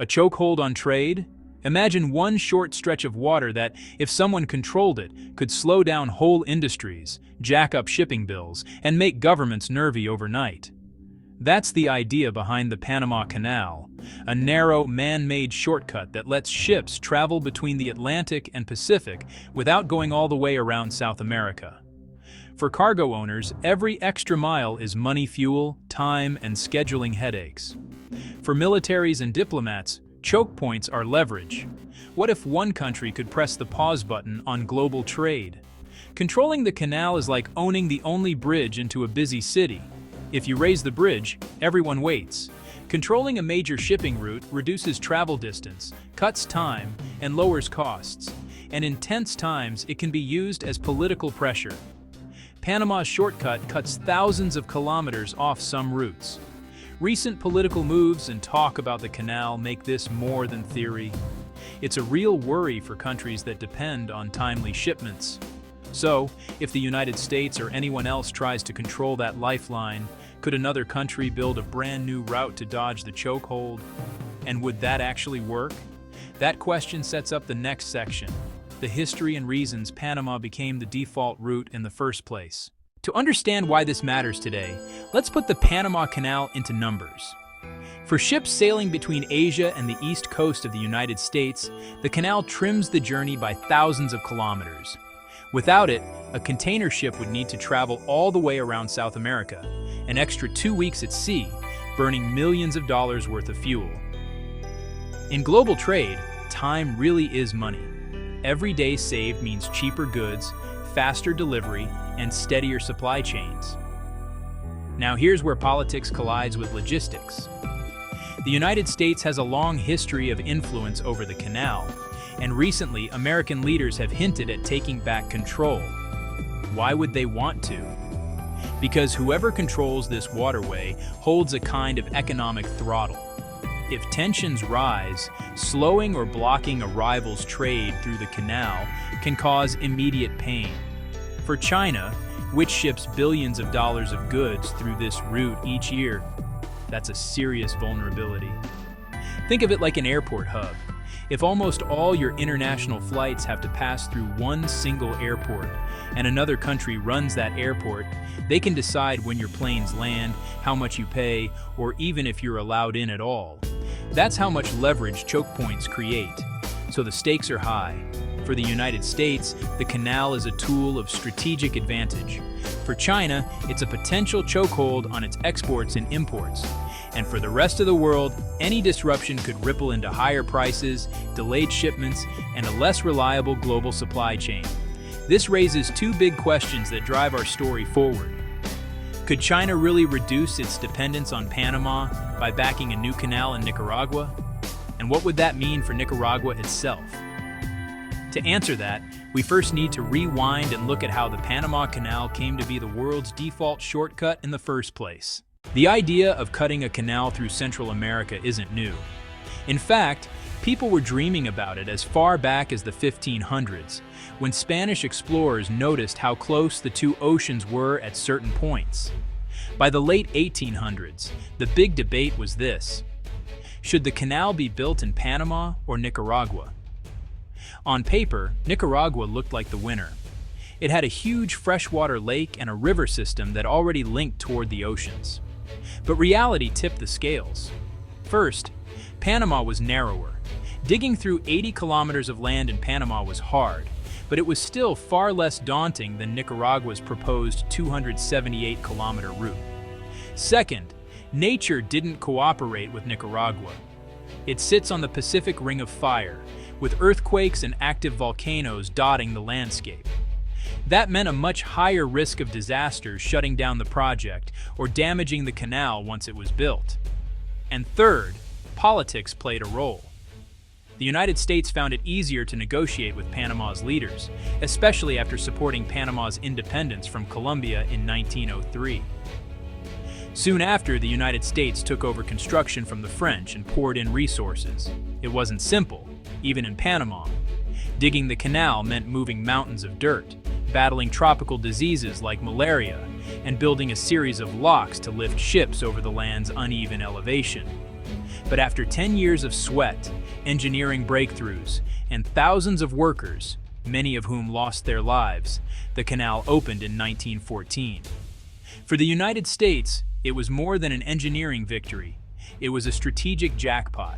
A chokehold on trade? Imagine one short stretch of water that, if someone controlled it, could slow down whole industries, jack up shipping bills, and make governments nervy overnight. That's the idea behind the Panama Canal, a narrow, man-made shortcut that lets ships travel between the Atlantic and Pacific without going all the way around South America. For cargo owners, every extra mile is money, fuel, time, and scheduling headaches. For militaries and diplomats, choke points are leverage. What if one country could press the pause button on global trade? Controlling the canal is like owning the only bridge into a busy city. If you raise the bridge, everyone waits. Controlling a major shipping route reduces travel distance, cuts time, and lowers costs. And in tense times, it can be used as political pressure. Panama's shortcut cuts thousands of kilometers off some routes. Recent political moves and talk about the canal make this more than theory. It's a real worry for countries that depend on timely shipments. So, if the United States or anyone else tries to control that lifeline, could another country build a brand new route to dodge the chokehold? And would that actually work? That question sets up the next section, the history and reasons Panama became the default route in the first place. To understand why this matters today, let's put the Panama Canal into numbers. For ships sailing between Asia and the east coast of the United States, the canal trims the journey by thousands of kilometers. Without it, a container ship would need to travel all the way around South America, an extra 2 weeks at sea, burning millions of dollars worth of fuel. In global trade, time really is money. Every day saved means cheaper goods, faster delivery, and steadier supply chains. Now here's where politics collides with logistics. The United States has a long history of influence over the canal, and recently American leaders have hinted at taking back control. Why would they want to? Because whoever controls this waterway holds a kind of economic throttle. If tensions rise, slowing or blocking a rival's trade through the canal can cause immediate pain. For China, which ships billions of dollars of goods through this route each year, that's a serious vulnerability. Think of it like an airport hub. If almost all your international flights have to pass through one single airport, and another country runs that airport, they can decide when your planes land, how much you pay, or even if you're allowed in at all. That's how much leverage choke points create. So the stakes are high. For the United States, the canal is a tool of strategic advantage. For China, it's a potential chokehold on its exports and imports. And for the rest of the world, any disruption could ripple into higher prices, delayed shipments, and a less reliable global supply chain. This raises two big questions that drive our story forward. Could China really reduce its dependence on Panama by backing a new canal in Nicaragua? And what would that mean for Nicaragua itself? To answer that, we first need to rewind and look at how the Panama Canal came to be the world's default shortcut in the first place. The idea of cutting a canal through Central America isn't new. In fact, people were dreaming about it as far back as the 1500s, when Spanish explorers noticed how close the two oceans were at certain points. By the late 1800s, the big debate was this: should the canal be built in Panama or Nicaragua? On paper, Nicaragua looked like the winner. It had a huge freshwater lake and a river system that already linked toward the oceans. But reality tipped the scales. First, Panama was narrower. Digging through 80 kilometers of land in Panama was hard, but it was still far less daunting than Nicaragua's proposed 278-kilometer route. Second, nature didn't cooperate with Nicaragua. It sits on the Pacific Ring of Fire, with earthquakes and active volcanoes dotting the landscape. That meant a much higher risk of disasters shutting down the project or damaging the canal once it was built. And third, politics played a role. The United States found it easier to negotiate with Panama's leaders, especially after supporting Panama's independence from Colombia in 1903. Soon after, the United States took over construction from the French and poured in resources. It wasn't simple, even in Panama. Digging the canal meant moving mountains of dirt, battling tropical diseases like malaria, and building a series of locks to lift ships over the land's uneven elevation. But after 10 years of sweat, engineering breakthroughs, and thousands of workers, many of whom lost their lives, the canal opened in 1914. For the United States, it was more than an engineering victory. It was a strategic jackpot.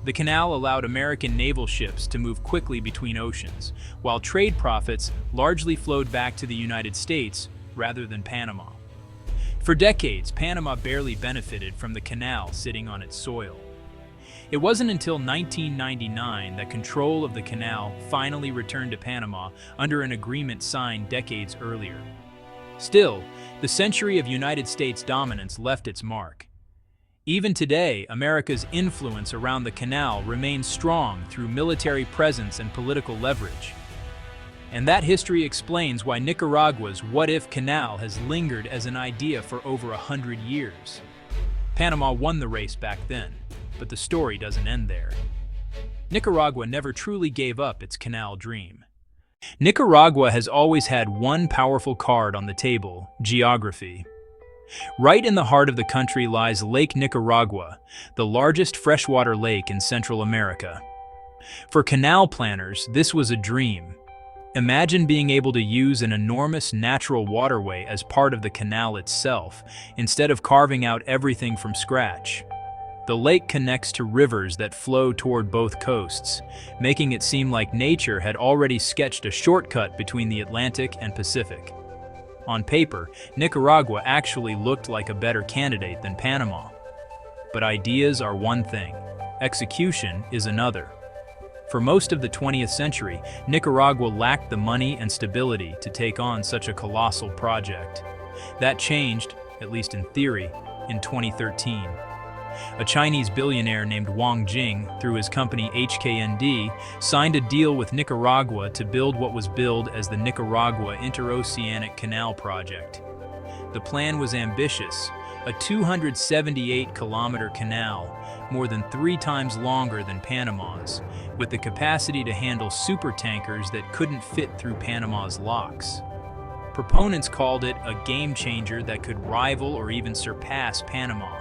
The canal allowed American naval ships to move quickly between oceans, while trade profits largely flowed back to the United States rather than Panama. For decades, Panama barely benefited from the canal sitting on its soil. It wasn't until 1999 that control of the canal finally returned to Panama under an agreement signed decades earlier. Still, the century of United States dominance left its mark. Even today, America's influence around the canal remains strong through military presence and political leverage. And that history explains why Nicaragua's what-if canal has lingered as an idea for over 100 years. Panama won the race back then, but the story doesn't end there. Nicaragua never truly gave up its canal dream. Nicaragua has always had one powerful card on the table: geography. Right in the heart of the country lies Lake Nicaragua, the largest freshwater lake in Central America. For canal planners, this was a dream. Imagine being able to use an enormous natural waterway as part of the canal itself, instead of carving out everything from scratch. The lake connects to rivers that flow toward both coasts, making it seem like nature had already sketched a shortcut between the Atlantic and Pacific. On paper, Nicaragua actually looked like a better candidate than Panama. But ideas are one thing, execution is another. For most of the 20th century, Nicaragua lacked the money and stability to take on such a colossal project. That changed, at least in theory, in 2013. A Chinese billionaire named Wang Jing, through his company HKND, signed a deal with Nicaragua to build what was billed as the Nicaragua Interoceanic Canal Project. The plan was ambitious, a 278-kilometer canal, more than 3 times longer than Panama's, with the capacity to handle supertankers that couldn't fit through Panama's locks. Proponents called it a game changer that could rival or even surpass Panama.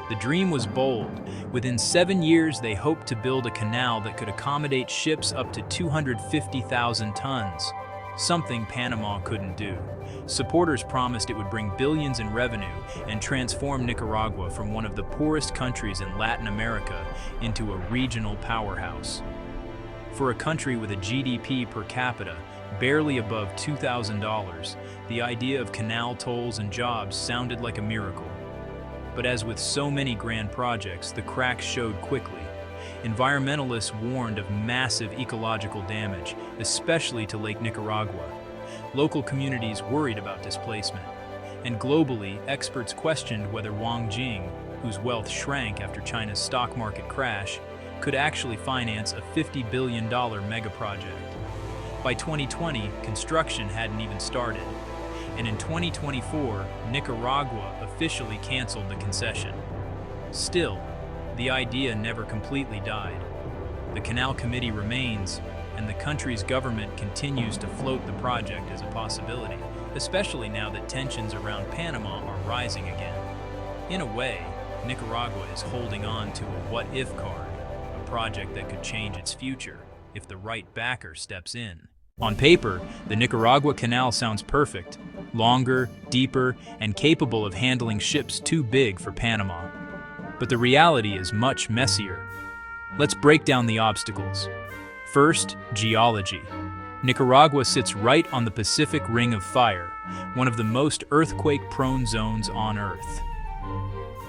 The dream was bold. Within 7 years, they hoped to build a canal that could accommodate ships up to 250,000 tons, something Panama couldn't do. Supporters promised it would bring billions in revenue and transform Nicaragua from one of the poorest countries in Latin America into a regional powerhouse. For a country with a GDP per capita barely above $2,000, the idea of canal tolls and jobs sounded like a miracle. But as with so many grand projects, the cracks showed quickly. Environmentalists warned of massive ecological damage, especially to Lake Nicaragua. Local communities worried about displacement. And globally, experts questioned whether Wang Jing, whose wealth shrank after China's stock market crash, could actually finance a $50 billion megaproject. By 2020, construction hadn't even started. And in 2024, Nicaragua officially canceled the concession. Still, the idea never completely died. The Canal Committee remains, and the country's government continues to float the project as a possibility, especially now that tensions around Panama are rising again. In a way, Nicaragua is holding on to a what-if card, a project that could change its future if the right backer steps in. On paper, the Nicaragua Canal sounds perfect, longer, deeper, and capable of handling ships too big for Panama. But the reality is much messier. Let's break down the obstacles. First, geology. Nicaragua sits right on the Pacific Ring of Fire, one of the most earthquake-prone zones on Earth.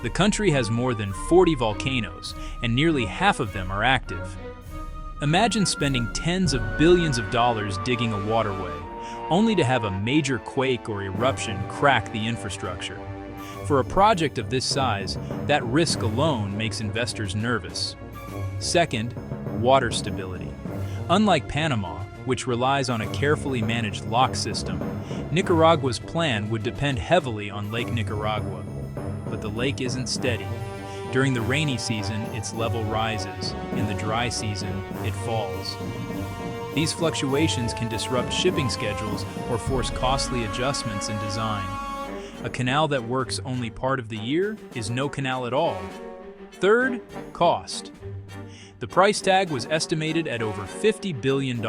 The country has more than 40 volcanoes, and nearly half of them are active. Imagine spending tens of billions of dollars digging a waterway, only to have a major quake or eruption crack the infrastructure. For a project of this size, that risk alone makes investors nervous. Second, water stability. Unlike Panama, which relies on a carefully managed lock system, Nicaragua's plan would depend heavily on Lake Nicaragua. But the lake isn't steady. During the rainy season, its level rises. In the dry season, it falls. These fluctuations can disrupt shipping schedules or force costly adjustments in design. A canal that works only part of the year is no canal at all. Third, cost. The price tag was estimated at over $50 billion,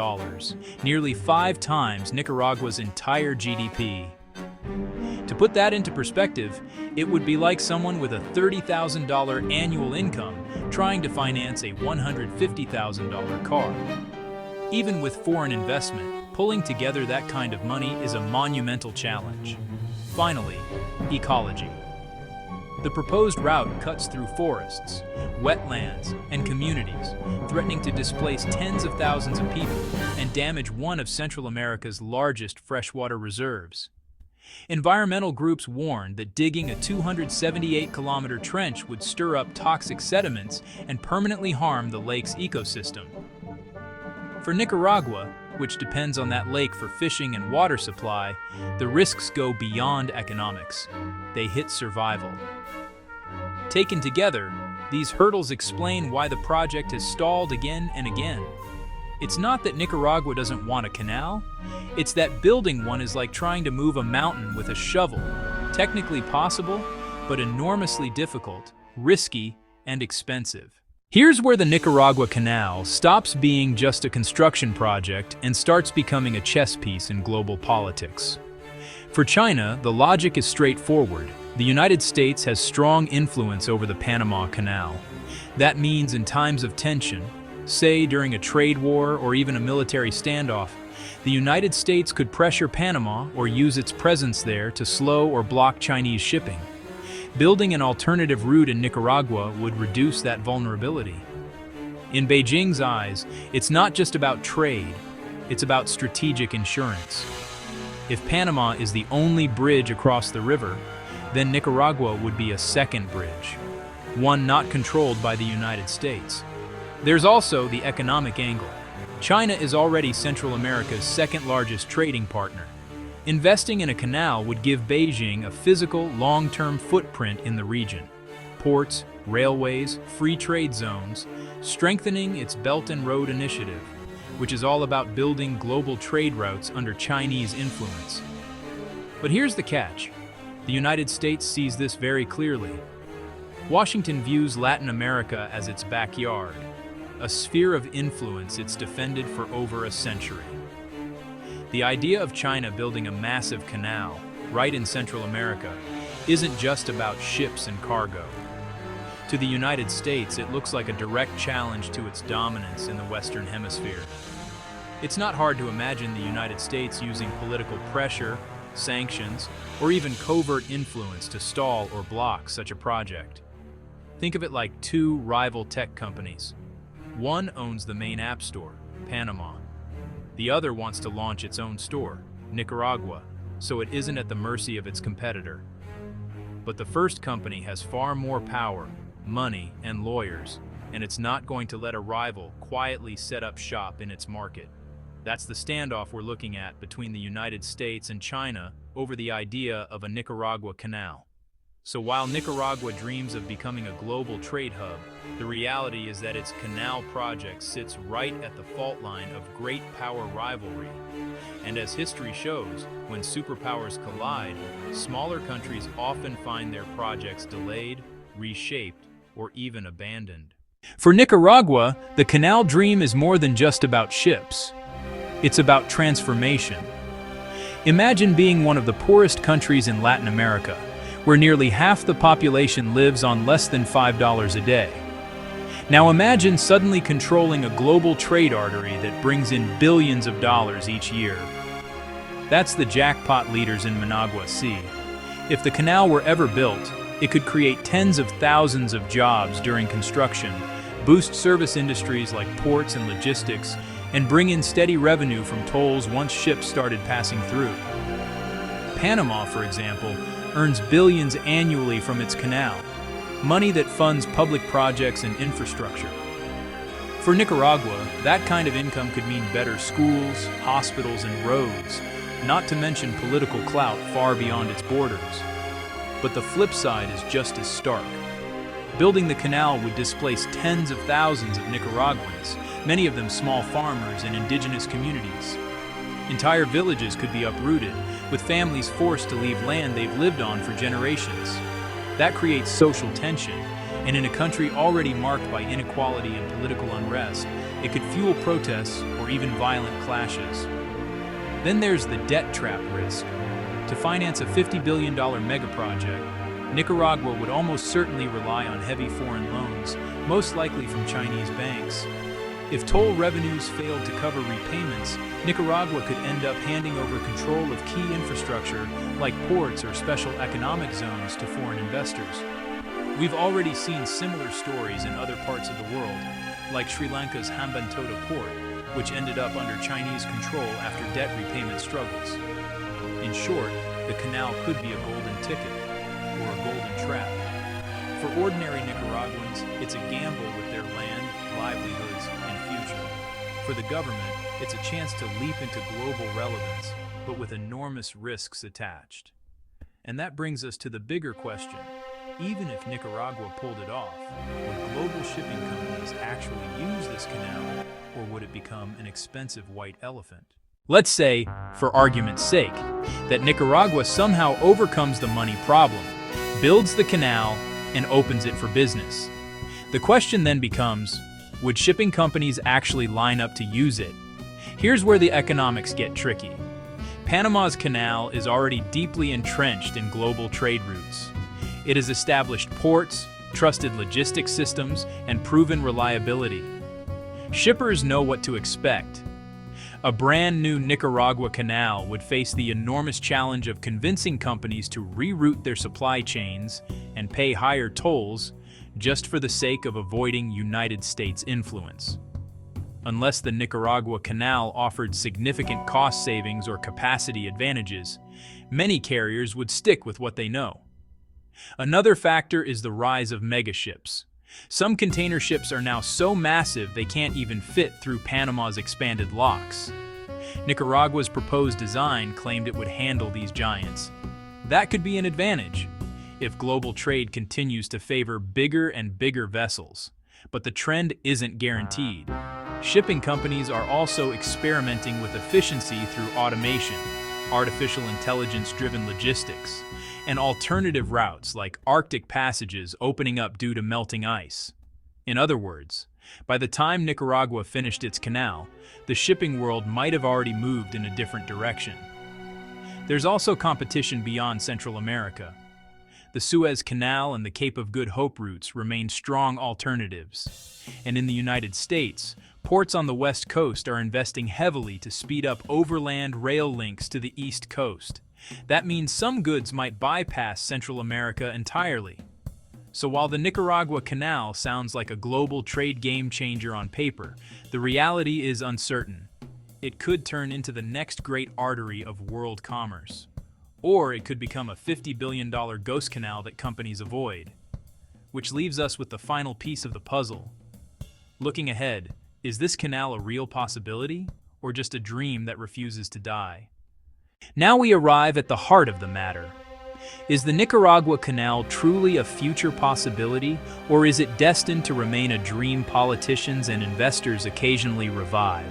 nearly 5 times Nicaragua's entire GDP. To put that into perspective, it would be like someone with a $30,000 annual income trying to finance a $150,000 car. Even with foreign investment, pulling together that kind of money is a monumental challenge. Finally, ecology. The proposed route cuts through forests, wetlands, and communities, threatening to displace tens of thousands of people and damage one of Central America's largest freshwater reserves. Environmental groups warned that digging a 278-kilometer trench would stir up toxic sediments and permanently harm the lake's ecosystem. For Nicaragua, which depends on that lake for fishing and water supply, the risks go beyond economics. They hit survival. Taken together, these hurdles explain why the project has stalled again and again. It's not that Nicaragua doesn't want a canal, it's that building one is like trying to move a mountain with a shovel. Technically possible, but enormously difficult, risky, and expensive. Here's where the Nicaragua Canal stops being just a construction project and starts becoming a chess piece in global politics. For China, the logic is straightforward. The United States has strong influence over the Panama Canal. That means in times of tension, say during a trade war or even a military standoff, the United States could pressure Panama or use its presence there to slow or block Chinese shipping. Building an alternative route in Nicaragua would reduce that vulnerability. In Beijing's eyes, it's not just about trade, it's about strategic insurance. If Panama is the only bridge across the river, then Nicaragua would be a second bridge, one not controlled by the United States. There's also the economic angle. China is already Central America's second-largest trading partner. Investing in a canal would give Beijing a physical, long-term footprint in the region. Ports, railways, free trade zones, strengthening its Belt and Road Initiative, which is all about building global trade routes under Chinese influence. But here's the catch. The United States sees this very clearly. Washington views Latin America as its backyard, a sphere of influence it's defended for over a century. The idea of China building a massive canal right in Central America isn't just about ships and cargo. To the United States, it looks like a direct challenge to its dominance in the Western Hemisphere. It's not hard to imagine the United States using political pressure, sanctions, or even covert influence to stall or block such a project. Think of it like two rival tech companies. One owns the main app store, Panama. The other wants to launch its own store, Nicaragua, so it isn't at the mercy of its competitor. But the first company has far more power, money, and lawyers, and it's not going to let a rival quietly set up shop in its market. That's the standoff we're looking at between the United States and China over the idea of a Nicaragua canal. So while Nicaragua dreams of becoming a global trade hub, the reality is that its canal project sits right at the fault line of great power rivalry. And as history shows, when superpowers collide, smaller countries often find their projects delayed, reshaped, or even abandoned. For Nicaragua, the canal dream is more than just about ships. It's about transformation. Imagine being one of the poorest countries in Latin America, where nearly half the population lives on less than $5 a day. Now imagine suddenly controlling a global trade artery that brings in billions of dollars each year. That's the jackpot leaders in Managua see. If the canal were ever built, it could create tens of thousands of jobs during construction, boost service industries like ports and logistics, and bring in steady revenue from tolls once ships started passing through. Panama, for example, earns billions annually from its canal, money that funds public projects and infrastructure. For Nicaragua, that kind of income could mean better schools, hospitals, and roads, not to mention political clout far beyond its borders. But the flip side is just as stark. Building the canal would displace tens of thousands of Nicaraguans, many of them small farmers and indigenous communities. Entire villages could be uprooted, with families forced to leave land they've lived on for generations. That creates social tension, And in a country already marked by inequality and political unrest, it could fuel protests or even violent clashes. Then there's the debt trap risk. To finance a $50 billion megaproject, Nicaragua would almost certainly rely on heavy foreign loans, most likely from Chinese banks. If toll revenues failed to cover repayments, Nicaragua could end up handing over control of key infrastructure like ports or special economic zones to foreign investors. We've already seen similar stories in other parts of the world, like Sri Lanka's Hambantota port, which ended up under Chinese control after debt repayment struggles. In short, the canal could be a golden ticket, or a golden trap. For ordinary Nicaraguans, it's a gamble with their land, livelihoods, and future. For the government, it's a chance to leap into global relevance, but with enormous risks attached. And that brings us to the bigger question. Even if Nicaragua pulled it off, would global shipping companies actually use this canal, or would it become an expensive white elephant? Let's say, for argument's sake, that Nicaragua somehow overcomes the money problem, builds the canal, and opens it for business. The question then becomes, would shipping companies actually line up to use it? Here's where the economics get tricky. Panama's canal is already deeply entrenched in global trade routes. It has established ports, trusted logistics systems, and proven reliability. Shippers know what to expect. A brand new Nicaragua canal would face the enormous challenge of convincing companies to reroute their supply chains and pay higher tolls just for the sake of avoiding United States influence. Unless the Nicaragua Canal offered significant cost savings or capacity advantages, many carriers would stick with what they know. Another factor is the rise of megaships. Some container ships are now so massive they can't even fit through Panama's expanded locks. Nicaragua's proposed design claimed it would handle these giants. That could be an advantage if global trade continues to favor bigger and bigger vessels, but the trend isn't guaranteed. Shipping companies are also experimenting with efficiency through automation, artificial intelligence-driven logistics, and alternative routes like Arctic passages opening up due to melting ice. In other words, by the time Nicaragua finished its canal, the shipping world might have already moved in a different direction. There's also competition beyond Central America. The Suez Canal and the Cape of Good Hope routes remain strong alternatives. And in the United States, ports on the West Coast are investing heavily to speed up overland rail links to the East Coast. That means some goods might bypass Central America entirely. So while the Nicaragua Canal sounds like a global trade game changer on paper, the reality is uncertain. It could turn into the next great artery of world commerce. Or it could become a $50 billion ghost canal that companies avoid. Which leaves us with the final piece of the puzzle. Looking ahead, is this canal a real possibility, or just a dream that refuses to die? Now we arrive at the heart of the matter. Is the Nicaragua Canal truly a future possibility, or is it destined to remain a dream politicians and investors occasionally revive?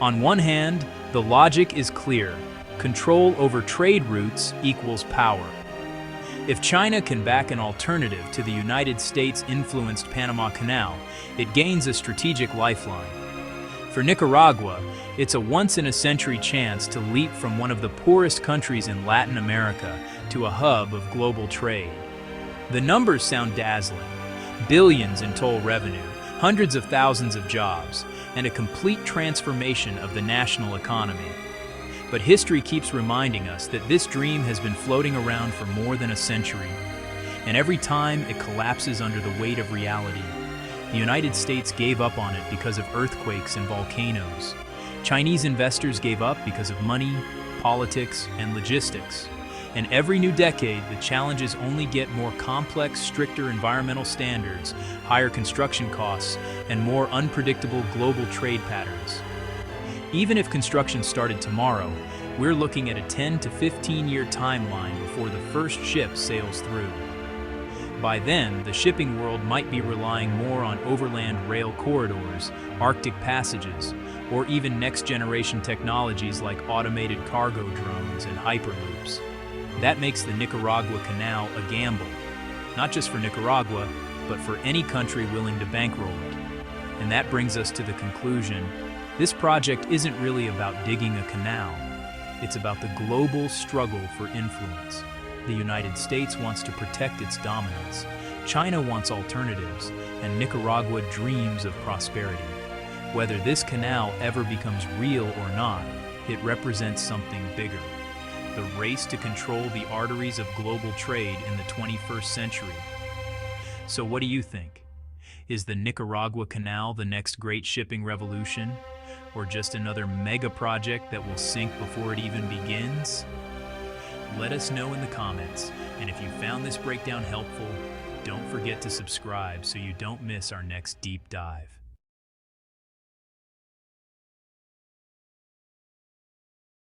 On one hand, the logic is clear. Control over trade routes equals power. If China can back an alternative to the United States-influenced Panama Canal, it gains a strategic lifeline. For Nicaragua, it's a once-in-a-century chance to leap from one of the poorest countries in Latin America to a hub of global trade. The numbers sound dazzling. Billions in toll revenue, hundreds of thousands of jobs, and a complete transformation of the national economy. But history keeps reminding us that this dream has been floating around for more than a century. And every time it collapses under the weight of reality. The United States gave up on it because of earthquakes and volcanoes. Chinese investors gave up because of money, politics, and logistics. And every new decade, the challenges only get more complex, stricter environmental standards, higher construction costs, and more unpredictable global trade patterns. Even if construction started tomorrow, we're looking at a 10 to 15-year timeline before the first ship sails through. By then, the shipping world might be relying more on overland rail corridors, Arctic passages, or even next-generation technologies like automated cargo drones and hyperloops. That makes the Nicaragua Canal a gamble, not just for Nicaragua, but for any country willing to bankroll it. And that brings us to the conclusion: this project isn't really about digging a canal. It's about the global struggle for influence. The United States wants to protect its dominance, China wants alternatives, and Nicaragua dreams of prosperity. Whether this canal ever becomes real or not, it represents something bigger: the race to control the arteries of global trade in the 21st century. So what do you think? Is the Nicaragua Canal the next great shipping revolution? Or just another mega project that will sink before it even begins? Let us know in the comments, and if you found this breakdown helpful, don't forget to subscribe so you don't miss our next deep dive.